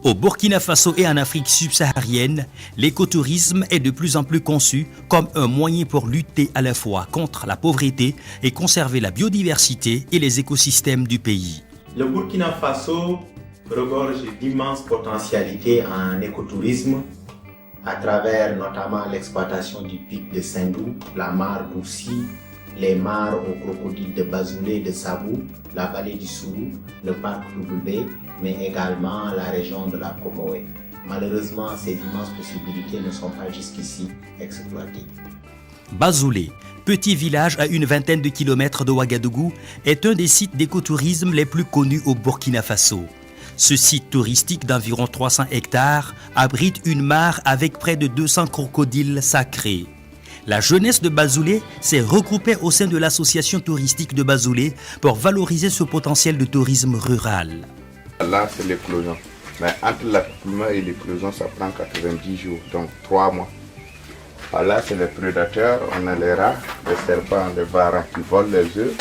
Au Burkina Faso et en Afrique subsaharienne, l'écotourisme est de plus en plus conçu comme un moyen pour lutter à la fois contre la pauvreté et conserver la biodiversité et les écosystèmes du pays. Le Burkina Faso regorge d'immenses potentialités en écotourisme à travers notamment l'exploitation du pic de Sendou, la mare d'Oussi, les mares aux crocodiles de Bazoulé et de Sabou, la vallée du Sourou, le parc W, mais également la région de la Comoé. Malheureusement, ces immenses possibilités ne sont pas jusqu'ici exploitées. Bazoulé, petit village à une vingtaine de kilomètres de Ouagadougou, est un des sites d'écotourisme les plus connus au Burkina Faso. Ce site touristique d'environ 300 hectares abrite une mare avec près de 200 crocodiles sacrés. La jeunesse de Bazoulé s'est regroupée au sein de l'association touristique de Bazoulé pour valoriser ce potentiel de tourisme rural. Là, c'est l'éclosion. Mais entre l'accouplement et l'éclosion, ça prend 90 jours, donc 3 mois. Là, c'est les prédateurs, on a les rats, les serpents, les varans qui volent les œufs,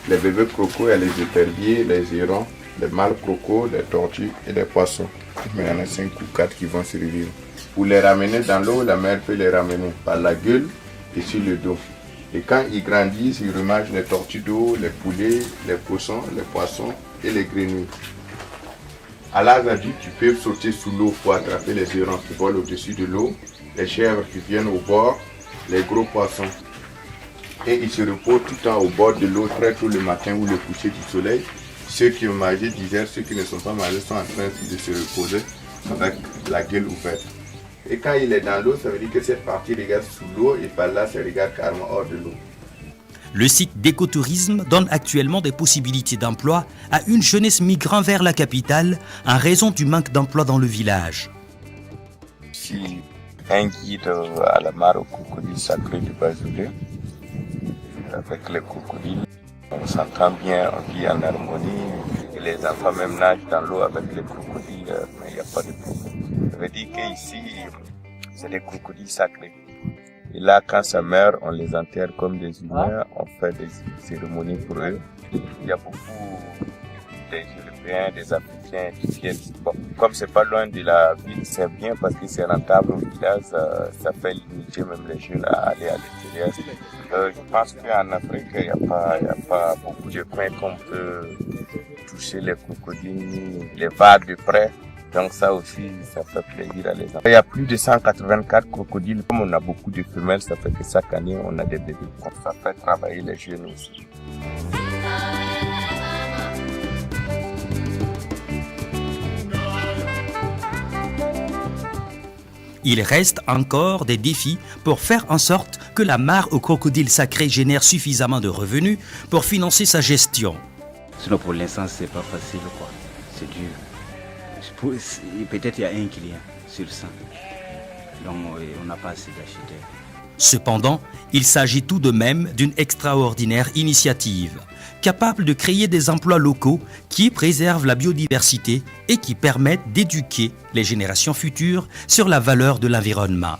les bébés crocos, et les éperviers, les hérons, les mâles crocos, les tortues et les poissons. Mais il y en a 5 ou 4 qui vont survivre. Pour les ramener dans l'eau, la mer peut les ramener par la gueule et sur le dos. Et quand ils grandissent, ils remangent les tortues d'eau, les poulets, les poissons, les poissons et les grenouilles. À l'âge adulte, tu peux sauter sous l'eau pour attraper les hérons qui volent au-dessus de l'eau, les chèvres qui viennent au bord, les gros poissons. Et ils se reposent tout le temps au bord de l'eau très tôt le matin ou le coucher du soleil. Ceux qui ont mangé d'hiver, ceux qui ne sont pas mangés sont en train de se reposer avec la gueule ouverte. Et quand il est dans l'eau, ça veut dire que cette partie regarde sous l'eau et par là, ça regarde carrément hors de l'eau. Le site d'écotourisme donne actuellement des possibilités d'emploi à une jeunesse migrant vers la capitale en raison du manque d'emploi dans le village. Je suis un guide à la mare aux crocodiles sacrés de Bazoulé. Avec les crocodiles, on s'entend bien, on vit en harmonie. Et les enfants même nagent dans l'eau avec les crocodiles, mais il n'y a pas de problème. Ça veut dire qu'ici, c'est des crocodiles sacrés. Et là, quand ça meurt, on les enterre comme des humains, on fait des cérémonies pour eux. Il y a beaucoup des Européens, des Africains qui viennent. Bon, comme c'est pas loin de la ville, c'est bien parce que c'est rentable au village, ça fait limiter même les jeunes à aller à l'extérieur. Je pense qu'en Afrique, il n'y a pas beaucoup de coins qu'on peut toucher les crocodiles, les voir de près. Donc ça aussi, ça fait plaisir à les enfants. Il y a plus de 184 crocodiles. Comme on a beaucoup de femelles, ça fait que chaque année, on a des bébés. Donc ça fait travailler les jeunes aussi. Il reste encore des défis pour faire en sorte que la mare aux crocodiles sacrés génère suffisamment de revenus pour financer sa gestion. Sinon pour l'instant, c'est pas facile, quoi. C'est dur. Peut-être il y a un client sur 100. Donc on n'a pas assez d'acheteurs. Cependant, il s'agit tout de même d'une extraordinaire initiative, capable de créer des emplois locaux qui préservent la biodiversité et qui permettent d'éduquer les générations futures sur la valeur de l'environnement.